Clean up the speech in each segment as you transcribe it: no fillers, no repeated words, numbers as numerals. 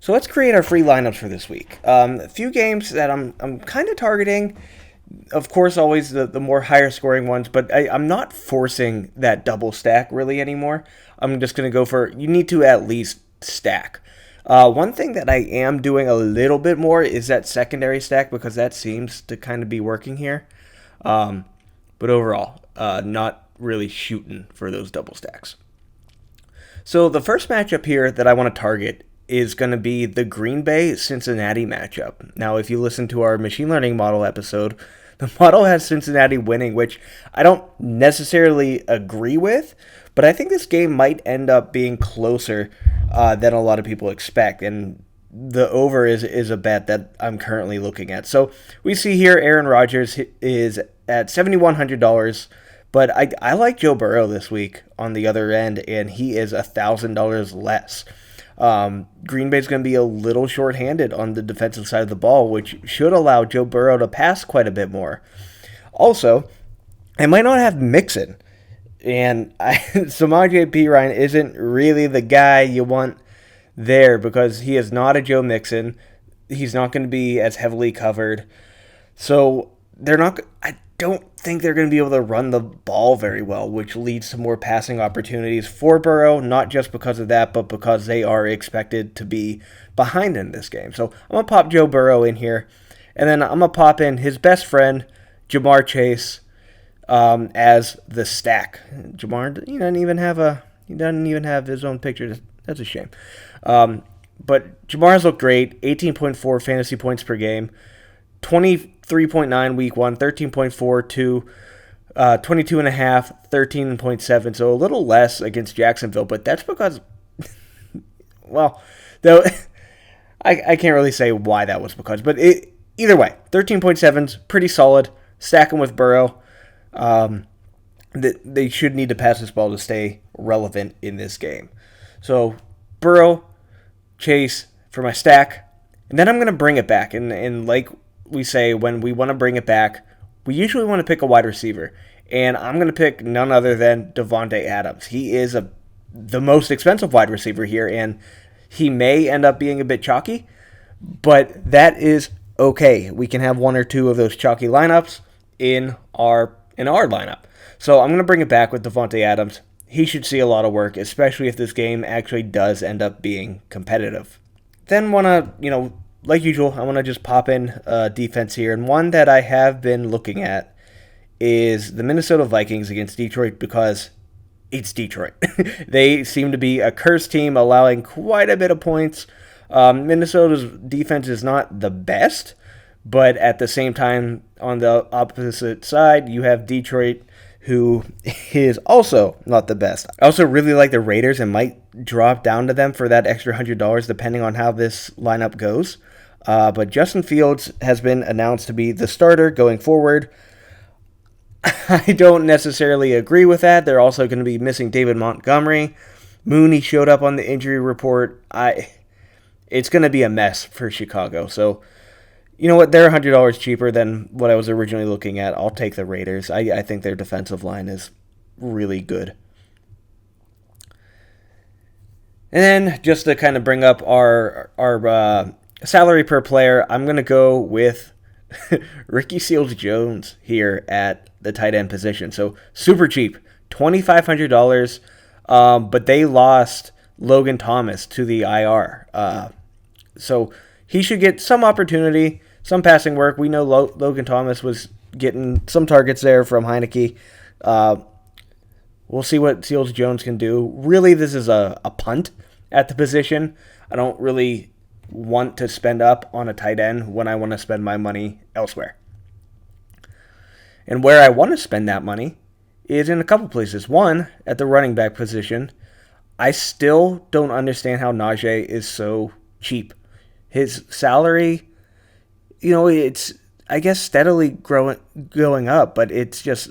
So let's create our free lineups for this week. A few games that I'm kind of targeting. Of course, always the more higher scoring ones, but I'm not forcing that double stack really anymore. I'm just going to go for, you need to at least stack. One thing that I am doing a little bit more is that secondary stack because that seems to kind of be working here. But overall, not really shooting for those double stacks. So the first matchup here that I want to target is going to be the Green Bay Cincinnati matchup. Now, if you listen to our machine learning model episode, the model has Cincinnati winning, which I don't necessarily agree with, but I think this game might end up being closer than a lot of people expect, and the over is a bet that I'm currently looking at. So we see here Aaron Rodgers is at $7,100, but I like Joe Burrow this week on the other end, and he is $1,000 less. Green Bay's going to be a little shorthanded on the defensive side of the ball, which should allow Joe Burrow to pass quite a bit more. Also, I might not have Mixon, and Samaje Perine isn't really the guy you want there because he is not a Joe Mixon. He's not going to be as heavily covered. So I don't think they're going to be able to run the ball very well, which leads to more passing opportunities for Burrow, not just because of that, but because they are expected to be behind in this game. So I'm going to pop Joe Burrow in here, and then I'm going to pop in his best friend, Jamar Chase, as the stack. Jamar, he doesn't even have his own picture. That's a shame. But Jamar's looked great, 18.4 fantasy points per game, 23.9 week 1, 13.42, 22.5, 13.7, so a little less against Jacksonville, but that's because, well, though I can't really say why that was because, but either way, 13.7's pretty solid. Stack him with Burrow. They should need to pass this ball to stay relevant in this game. So Burrow, Chase for my stack, and then I'm going to bring it back. And like we say, when we want to bring it back, we usually want to pick a wide receiver. And I'm going to pick none other than Davante Adams. He is the most expensive wide receiver here, and he may end up being a bit chalky, but that is okay. We can have one or two of those chalky lineups in our lineup. So I'm going to bring it back with Davante Adams. He should see a lot of work, especially if this game actually does end up being competitive. Then like usual, I want to just pop in defense here. And one that I have been looking at is the Minnesota Vikings against Detroit because it's Detroit. They seem to be a cursed team, allowing quite a bit of points. Minnesota's defense is not the best, but at the same time, on the opposite side, you have Detroit, who is also not the best. I also really like the Raiders and might drop down to them for that extra $100 depending on how this lineup goes. But Justin Fields has been announced to be the starter going forward. I don't necessarily agree with that. They're also going to be missing David Montgomery. Mooney showed up on the injury report. It's going to be a mess for Chicago. So, you know what? They're $100 cheaper than what I was originally looking at. I'll take the Raiders. I think their defensive line is really good. And then just to kind of bring up our salary per player, I'm going to go with Ricky Seals-Jones here at the tight end position. So super cheap, $2,500, but they lost Logan Thomas to the IR. So he should get some opportunity, some passing work. We know Logan Thomas was getting some targets there from Heineke. We'll see what Seals-Jones can do. Really, this is a punt at the position. I don't really want to spend up on a tight end when I want to spend my money elsewhere. And where I want to spend that money is in a couple places. One, at the running back position. I still don't understand how Najee is so cheap. His salary, it's, I guess, steadily going up, but it's just,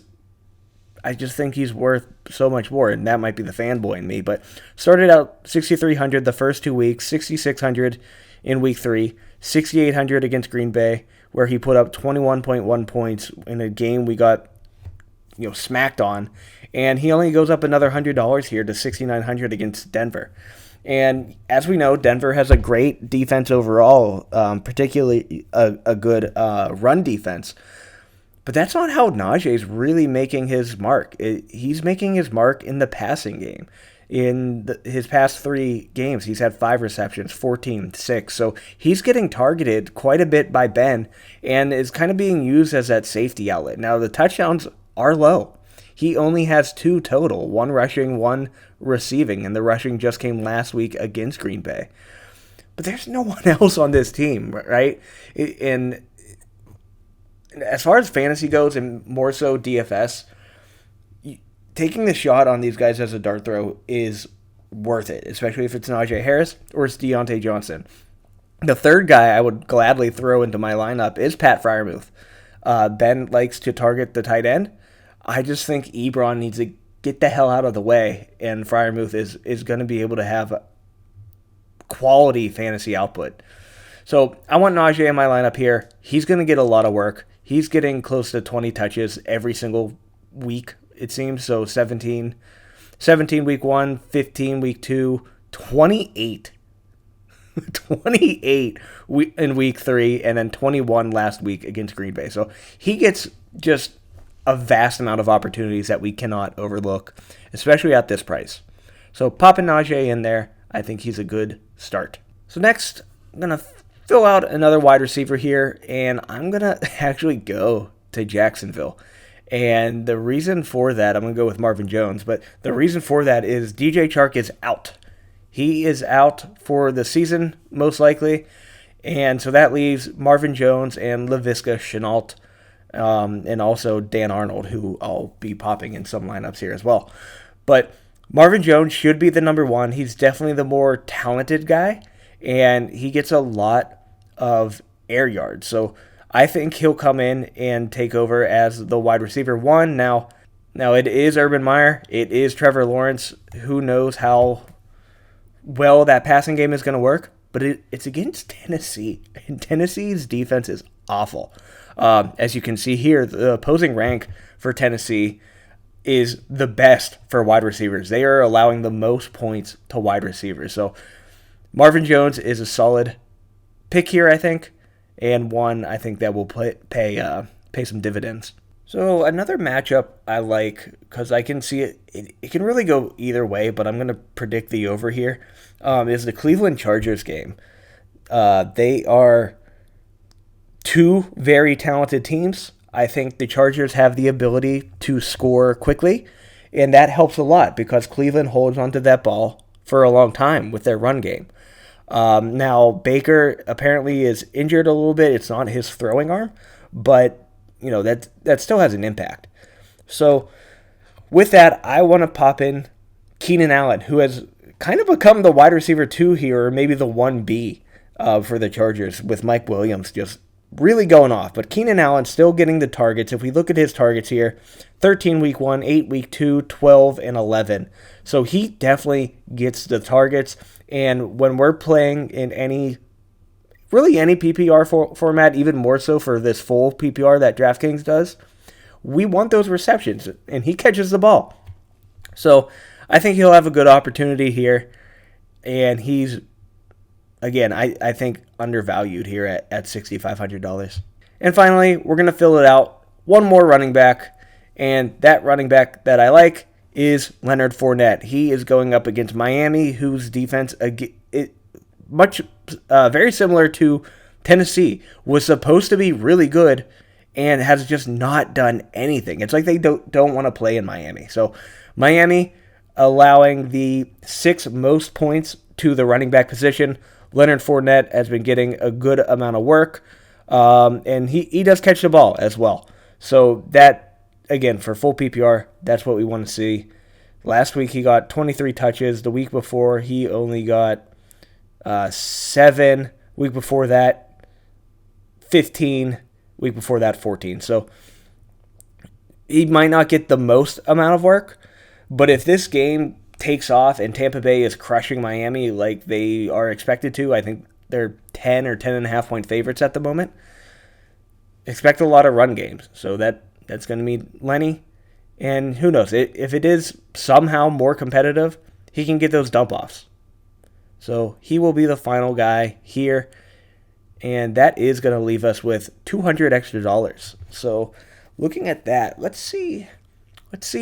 I just think he's worth so much more, and that might be the fanboy in me. But started out $6,300 the first 2 weeks, $6,600 in week 3, $6,800 against Green Bay, where he put up 21.1 points in a game we got smacked on, and he only goes up another $100 here to $6,900 against Denver. And as we know, Denver has a great defense overall, particularly a good run defense. But that's not how Najee's really making his mark. He's making his mark in the passing game. His past 3 games, he's had 5 receptions, 14, 6. So he's getting targeted quite a bit by Ben and is kind of being used as that safety outlet. Now, the touchdowns are low. He only has 2 total, 1 rushing, 1 receiving, and the rushing just came last week against Green Bay. But there's no one else on this team, right? And as far as fantasy goes, and more so DFS, taking the shot on these guys as a dart throw is worth it, especially if it's Najee Harris or it's Deontay Johnson. The third guy I would gladly throw into my lineup is Pat Freiermuth. Ben likes to target the tight end. I just think Ebron needs to get the hell out of the way, and Freiermuth is going to be able to have quality fantasy output. So I want Najee in my lineup here. He's going to get a lot of work. He's getting close to 20 touches every single week, it seems. So 17 week 1, 15 week 2, 28. 28 in week 3, and then 21 last week against Green Bay. So he gets just a vast amount of opportunities that we cannot overlook, especially at this price. So popping Najee in there, I think he's a good start. So next, I'm going to fill out another wide receiver here, and I'm going to actually go to Jacksonville. And the reason for that, I'm going to go with Marvin Jones, but the reason for that is DJ Chark is out. He is out for the season, most likely, and so that leaves Marvin Jones and Laviska Shenault, and also Dan Arnold, who I'll be popping in some lineups here as well. But Marvin Jones should be the number 1. He's definitely the more talented guy, and he gets a lot of air yards. So I think he'll come in and take over as the wide receiver 1. Now it is Urban Meyer. It is Trevor Lawrence. Who knows how well that passing game is going to work, but it's against Tennessee, and Tennessee's defense is awful. As you can see here, the opposing rank for Tennessee is the best for wide receivers. They are allowing the most points to wide receivers. So Marvin Jones is a solid pick here, I think, and one I think that will pay some dividends. So another matchup I like, because I can see it can really go either way, but I'm going to predict the over here, is the Cleveland Chargers game. They are 2 very talented teams. I think the Chargers have the ability to score quickly, and that helps a lot because Cleveland holds onto that ball for a long time with their run game. Now, Baker apparently is injured a little bit. It's not his throwing arm, but that still has an impact. So with that, I want to pop in Keenan Allen, who has kind of become the wide receiver 2 here, or maybe the 1B for the Chargers, with Mike Williams just really going off. But Keenan Allen still getting the targets. If we look at his targets here, 13 week 1, 8 week 2, 12, and 11. So he definitely gets the targets. And when we're playing in any PPR format, even more so for this full PPR that DraftKings does, we want those receptions, and he catches the ball. So I think he'll have a good opportunity here, and he's, again, I think undervalued here at $6,500. And finally, we're going to fill it out. One more running back, and that running back that I like is Leonard Fournette. He is going up against Miami, whose defense, very similar to Tennessee, was supposed to be really good and has just not done anything. It's like they don't want to play in Miami. So Miami allowing the 6th most points to the running back position. Leonard Fournette has been getting a good amount of work, and he does catch the ball as well. So that, again, for full PPR, that's what we want to see. Last week he got 23 touches. The week before he only got 7. Week before that, 15. Week before that, 14. So he might not get the most amount of work, but if this game takes off and Tampa Bay is crushing Miami like they are expected to, I think they're 10 or 10.5 point favorites at the moment. Expect a lot of run games. So that's going to be Lenny. And who knows, if it is somehow more competitive, he can get those dump offs. So he will be the final guy here. And that is going to leave us with $200 extra. So looking at that, let's see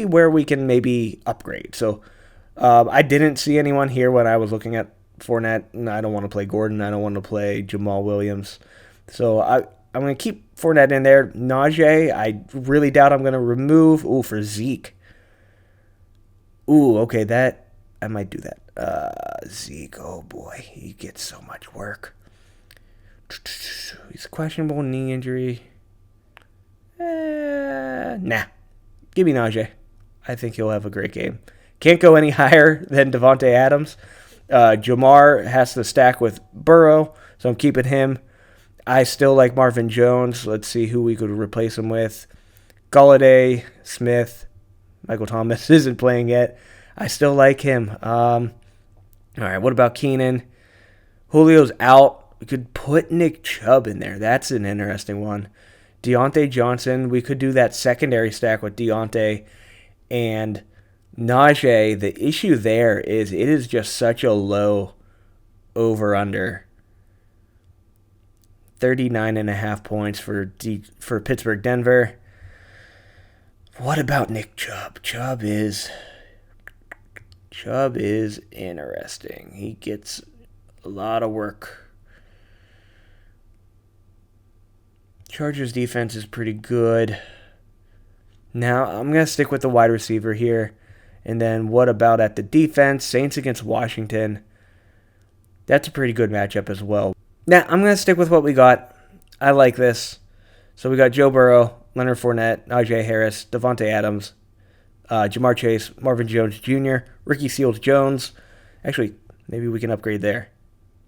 where we can maybe upgrade. So I didn't see anyone here when I was looking at Fournette, and I don't want to play Gordon. I don't want to play Jamal Williams. So I'm going to keep Fournette in there. Najee, I really doubt I'm going to remove. Ooh, for Zeke. Ooh, okay, I might do that. Zeke, oh boy, he gets so much work. He's questionable knee injury. Nah. Give me Najee. I think he'll have a great game. Can't go any higher than Devontae Adams. Jamar has to stack with Burrow, so I'm keeping him. I still like Marvin Jones. Let's see who we could replace him with. Golladay, Smith, Michael Thomas isn't playing yet. I still like him. All right, what about Keenan? Julio's out. We could put Nick Chubb in there. That's an interesting one. Deontay Johnson. We could do that secondary stack with Deontay and Najee. The issue there is it is just such a low over-under. 39.5 points for Pittsburgh, Denver. What about Nick Chubb? Chubb is interesting. He gets a lot of work. Chargers defense is pretty good. Now, I'm going to stick with the wide receiver here. And then what about at the defense? Saints against Washington. That's a pretty good matchup as well. Now, I'm going to stick with what we got. I like this. So we got Joe Burrow, Leonard Fournette, Najee Harris, Devontae Adams, Jamar Chase, Marvin Jones Jr., Ricky Seals-Jones. Actually, maybe we can upgrade there.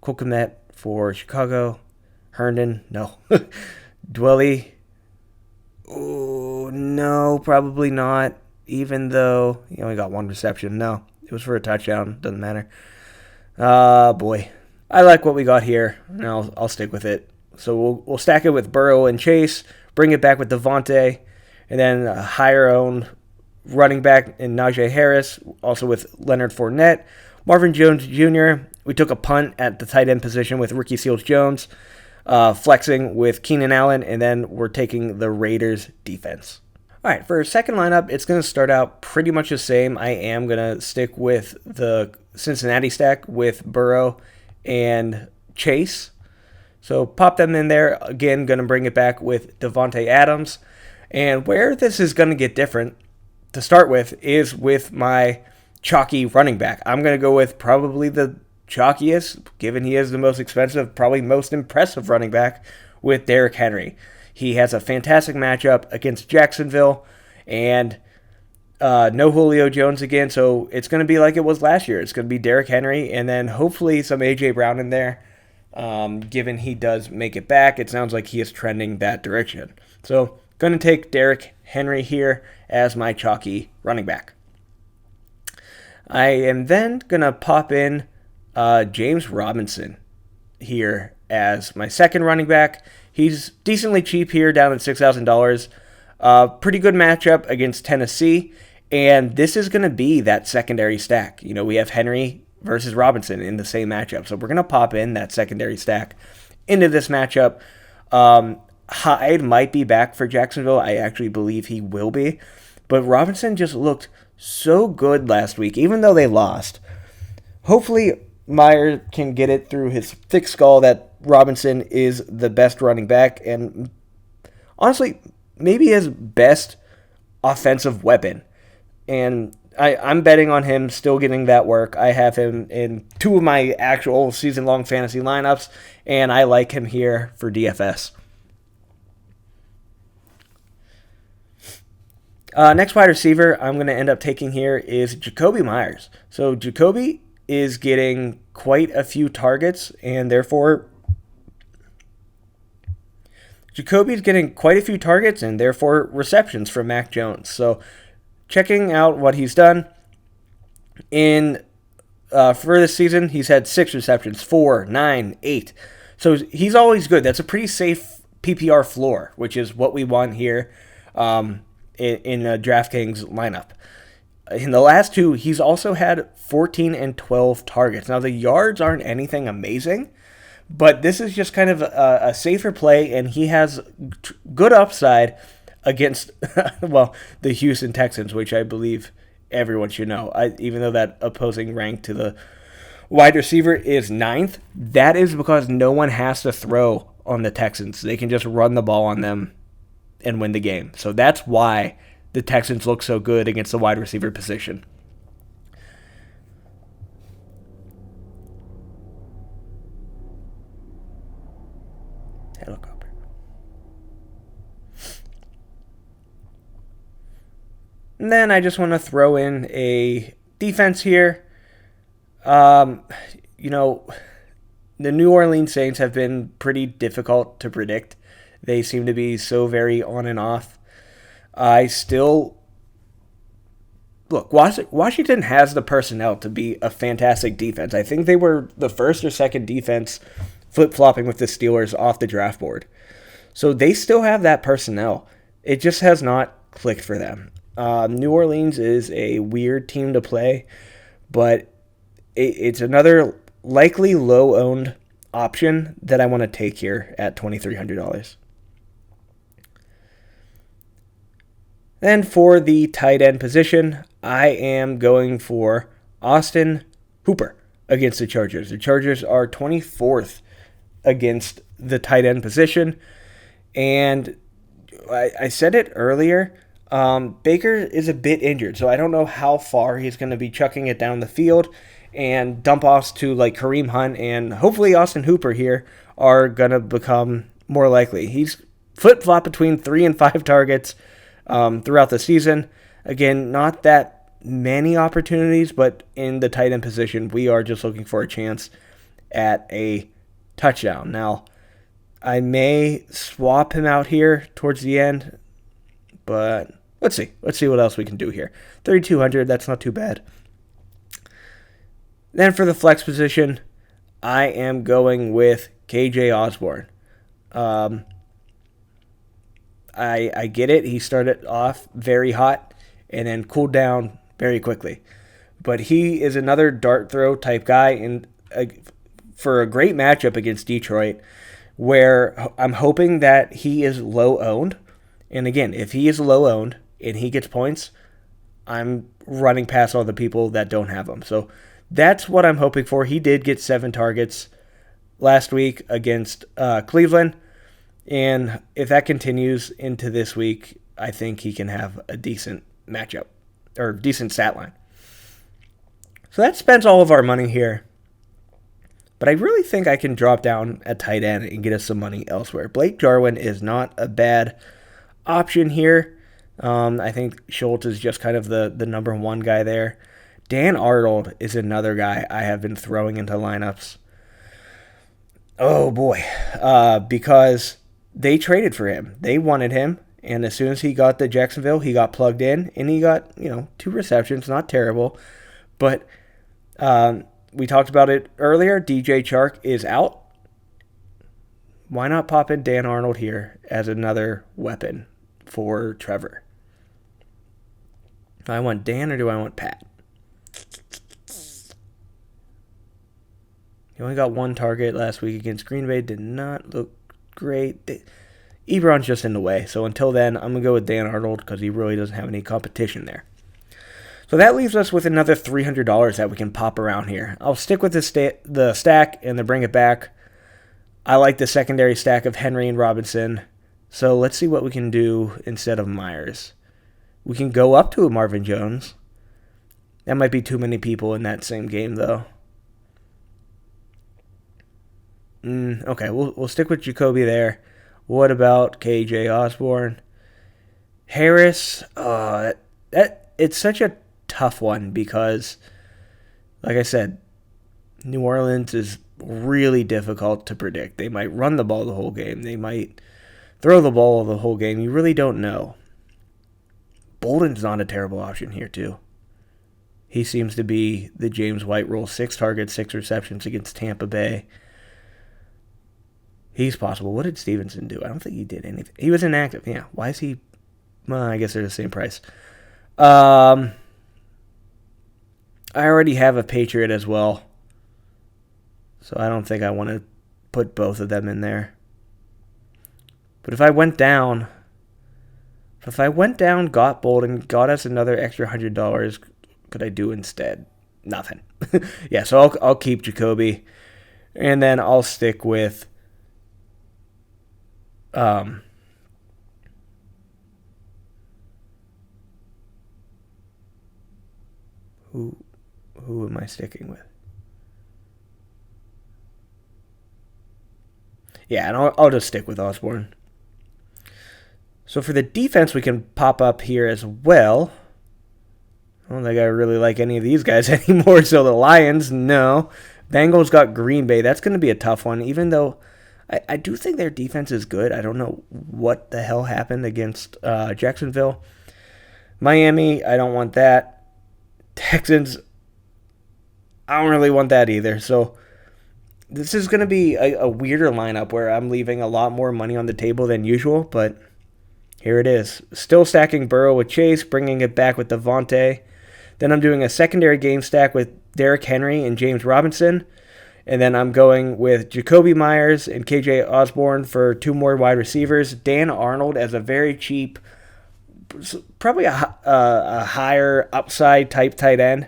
Cole Kmet for Chicago. Herndon, no. Dwelly. Oh, no, probably not. Even though he only got one reception. No, it was for a touchdown. Doesn't matter. Boy. I like what we got here, and I'll stick with it. So we'll stack it with Burrow and Chase, bring it back with Devontae, and then hire our own running back in Najee Harris, also with Leonard Fournette. Marvin Jones Jr., we took a punt at the tight end position with Ricky Seals-Jones, flexing with Keenan Allen, and then we're taking the Raiders defense. All right, for our second lineup, it's going to start out pretty much the same. I am going to stick with the Cincinnati stack with Burrow and Chase. So pop them in there. Again, going to bring it back with Devontae Adams. And where this is going to get different to start with is with my chalky running back. I'm going to go with probably the chalkiest, given he is the most expensive, probably most impressive running back, with Derrick Henry. He has a fantastic matchup against Jacksonville, and no Julio Jones again, so it's going to be like it was last year. It's going to be Derrick Henry, and then hopefully some A.J. Brown in there, given he does make it back. It sounds like he is trending that direction. So going to take Derrick Henry here as my chalky running back. I am then going to pop in James Robinson here as my second running back. He's decently cheap here, down at $6,000. Pretty good matchup against Tennessee, and this is going to be that secondary stack. You know, we have Henry versus Robinson in the same matchup, so we're going to pop in that secondary stack into this matchup. Hyde might be back for Jacksonville. I actually believe he will be, but Robinson just looked so good last week, even though they lost. Hopefully, Meyer can get it through his thick skull that Robinson is the best running back and honestly, maybe his best offensive weapon. And I'm betting on him still getting that work. I have him in two of my actual season-long fantasy lineups, and I like him here for DFS. Next wide receiver I'm going to end up taking here is Jacoby Myers. So Jacoby is getting quite a few targets, and therefore receptions from Mac Jones. So checking out what he's done in for this season, he's had 6 receptions, 4, 9, 8. So he's always good. That's a pretty safe PPR floor, which is what we want here in a DraftKings lineup. In the last two, he's also had 14 and 12 targets. Now, the yards aren't anything amazing, but this is just kind of a safer play, and he has good upside against, well, the Houston Texans, which I believe everyone should know. Even though that opposing rank to the wide receiver is 9th, that is because no one has to throw on the Texans. They can just run the ball on them and win the game. So that's why the Texans look so good against the wide receiver position. Helicopter. And then I just want to throw in a defense here. You know, the New Orleans Saints have been pretty difficult to predict. They seem to be so very on and off. Look, Washington has the personnel to be a fantastic defense. I think they were the first or second defense flip-flopping with the Steelers off the draft board. So they still have that personnel. It just has not clicked for them. New Orleans is a weird team to play, but it's another likely low-owned option that I want to take here at $2,300. Then for the tight end position, I am going for Austin Hooper against the Chargers. The Chargers are 24th against the tight end position. And I said it earlier, Baker is a bit injured, so I don't know how far he's going to be chucking it down the field, and dump offs to like Kareem Hunt and hopefully Austin Hooper here are going to become more likely. He's flip-flop between 3 and 5 targets throughout the season. Again, not that many opportunities, but in the tight end position, we are just looking for a chance at a touchdown. Now, I may swap him out here towards the end, but let's see. Let's see what else we can do here. 3,200, that's not too bad. Then for the flex position, I am going with KJ Osborne. I get it. He started off very hot and then cooled down very quickly. But he is another dart throw type guy for a great matchup against Detroit, where I'm hoping that he is low owned. And again, if he is low owned and he gets points, I'm running past all the people that don't have him. So that's what I'm hoping for. He did get 7 targets last week against Cleveland. And if that continues into this week, I think he can have a decent matchup or decent stat line. So that spends all of our money here. But I really think I can drop down at tight end and get us some money elsewhere. Blake Jarwin is not a bad option here. I think Schultz is just kind of the number one guy there. Dan Arnold is another guy I have been throwing into lineups. Oh boy, because they traded for him. They wanted him, and as soon as he got to Jacksonville, he got plugged in, and he got 2 receptions, not terrible. But we talked about it earlier. DJ Chark is out. Why not pop in Dan Arnold here as another weapon for Trevor? Do I want Dan or do I want Pat? He only got 1 target last week against Green Bay. Did not look great. Ebron's just in the way. So until then, I'm going to go with Dan Arnold because he really doesn't have any competition there. So that leaves us with another $300 that we can pop around here. I'll stick with the stack and then bring it back. I like the secondary stack of Henry and Robinson. So let's see what we can do instead of Myers. We can go up to a Marvin Jones. That might be too many people in that same game, though. Okay, we'll stick with Jacoby there. What about KJ Osborne? Harris, it's such a tough one because, like I said, New Orleans is really difficult to predict. They might run the ball the whole game. They might throw the ball the whole game. You really don't know. Bolden's not a terrible option here, too. He seems to be the James White rule. 6 targets, 6 receptions against Tampa Bay. He's possible. What did Stevenson do? I don't think he did anything. He was inactive. Yeah. Why is he? Well, I guess they're the same price. I already have a Patriot as well, so I don't think I want to put both of them in there. But if I went down, got bold, and got us another extra $100, could I do instead? Nothing. Yeah, so I'll keep Jacoby, and then I'll stick with who am I sticking with? Yeah, and I'll just stick with Osborne. So for the defense, we can pop up here as well. I don't think I really like any of these guys anymore. So the Lions, no. Bengals got Green Bay. That's going to be a tough one, even though I do think their defense is good. I don't know what the hell happened against Jacksonville. Miami, I don't want that. Texans, I don't really want that either. So this is going to be a weirder lineup where I'm leaving a lot more money on the table than usual, but here it is. Still stacking Burrow with Chase, bringing it back with Devontae. Then I'm doing a secondary game stack with Derrick Henry and James Robinson. And then I'm going with Jacoby Myers and KJ Osborne for 2 more wide receivers. Dan Arnold as a very cheap, probably a higher upside type tight end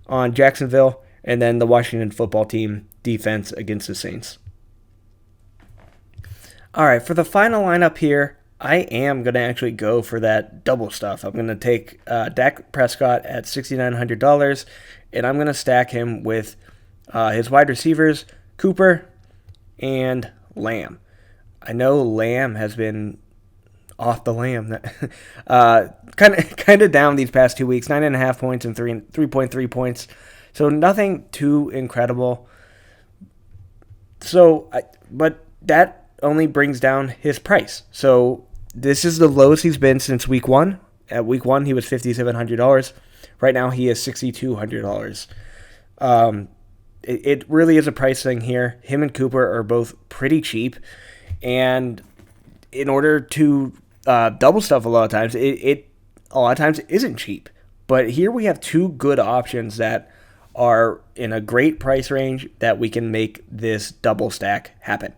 on Jacksonville. And then the Washington football team defense against the Saints. All right, for the final lineup here, I am going to actually go for that double stuff. I'm going to take Dak Prescott at $6,900, and I'm going to stack him with his wide receivers, Cooper and Lamb. I know Lamb has been off the lamb, kind of down these past 2 weeks, 9.5 points and 3.3 points. So nothing too incredible. But that only brings down his price. So this is the lowest he's been since week 1. At week 1, he was $5,700. Right now, he is $6,200. It really is a price thing here. Him and Cooper are both pretty cheap, and in order to double stuff a lot of times, it isn't cheap. But here we have 2 good options that are in a great price range that we can make this double stack happen.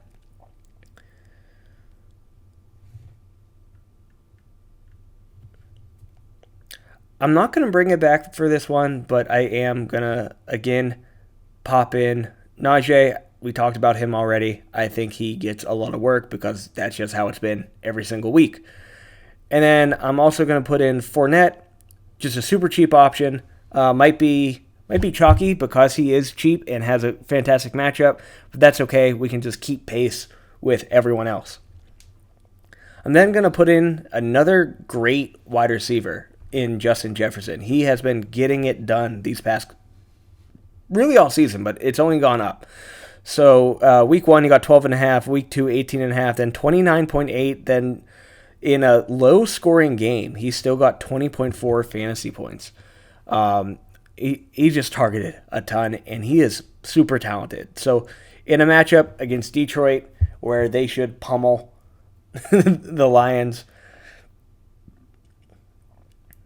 I'm not going to bring it back for this one, but I am going to, again, pop in Najee. We talked about him already. I think he gets a lot of work because that's just how it's been every single week. And then I'm also going to put in Fournette, just a super cheap option. Might be chalky because he is cheap and has a fantastic matchup, but that's okay. We can just keep pace with everyone else. I'm then going to put in another great wide receiver in Justin Jefferson. He has been getting it done these past, really all season, but it's only gone up. So week 1, he got 12.5, week 2, 18.5, then 29.8, then in a low-scoring game, he still got 20.4 fantasy points. He just targeted a ton, and he is super talented. So in a matchup against Detroit, where they should pummel the Lions,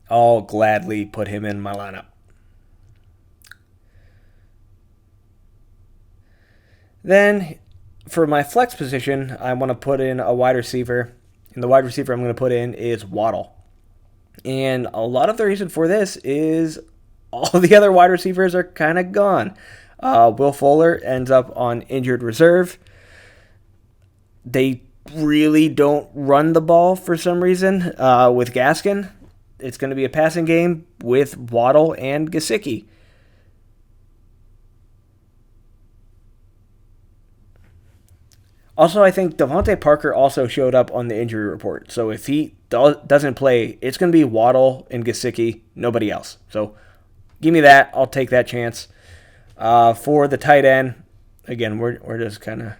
I'll gladly put him in my lineup. Then, for my flex position, I want to put in a wide receiver. And the wide receiver I'm going to put in is Waddle. And a lot of the reason for this is all the other wide receivers are kind of gone. Will Fuller ends up on injured reserve. They really don't run the ball for some reason with Gaskin. It's going to be a passing game with Waddle and Gesicki. Also, I think Devontae Parker also showed up on the injury report. So if he doesn't play, it's going to be Waddle and Gesicki, nobody else. So give me that. I'll take that chance. For the tight end, again, we're just kind of...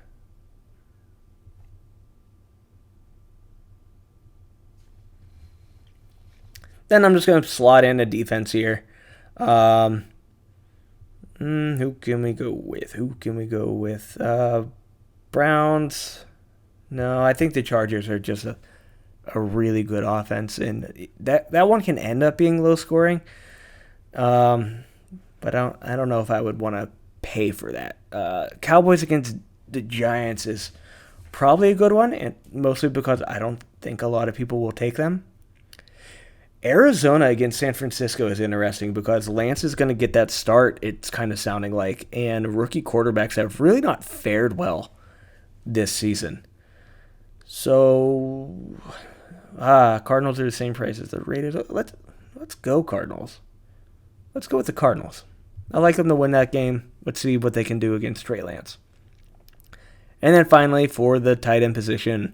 Then I'm just going to slot in a defense here. Who can we go with? Browns? No, I think the Chargers are just a really good offense, and that one can end up being low scoring. but I don't know if I would want to pay for that. Cowboys against the Giants is probably a good one, and mostly because I don't think a lot of people will take them. Arizona against San Francisco is interesting because Lance is going to get that start, it's kind of sounding like, and rookie quarterbacks have really not fared well this season. So, Cardinals are the same price as the Raiders. Let's go Cardinals. Let's go with the Cardinals. I like them to win that game. Let's see what they can do against Trey Lance. And then finally, for the tight end position,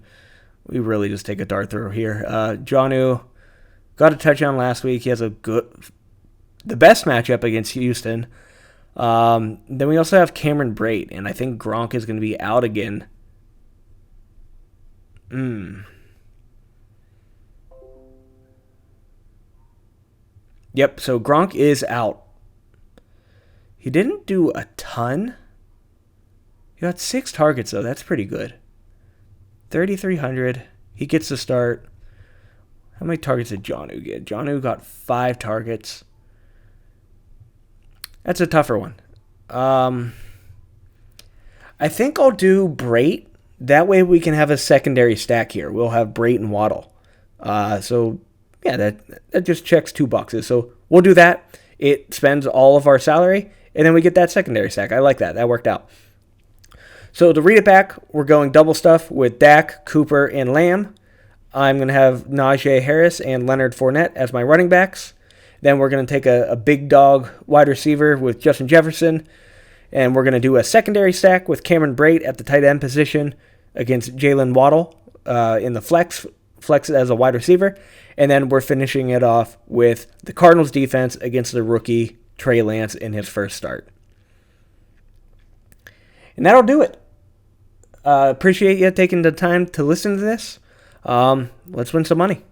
we really just take a dart throw here. Jonnu got a touchdown last week. He has the best matchup against Houston. Then we also have Cameron Brate, and I think Gronk is going to be out again. Yep, so Gronk is out. He didn't do a ton. He got 6 targets, though. That's pretty good. 3,300. He gets the start. How many targets did Jonnu get? Jonnu got 5 targets. That's a tougher one. I think I'll do Brate. That way we can have a secondary stack here. We'll have Brate and Waddle. So, yeah, that just checks 2 boxes. So we'll do that. It spends all of our salary, and then we get that secondary stack. I like that. That worked out. So to read it back, we're going double stuff with Dak, Cooper, and Lamb. I'm going to have Najee Harris and Leonard Fournette as my running backs. Then we're going to take a big dog wide receiver with Justin Jefferson. And we're going to do a secondary stack with Cameron Brate at the tight end position against Jalen Waddle in the flex as a wide receiver. And then we're finishing it off with the Cardinals defense against the rookie Trey Lance in his first start. And that'll do it. Appreciate you taking the time to listen to this. Let's win some money.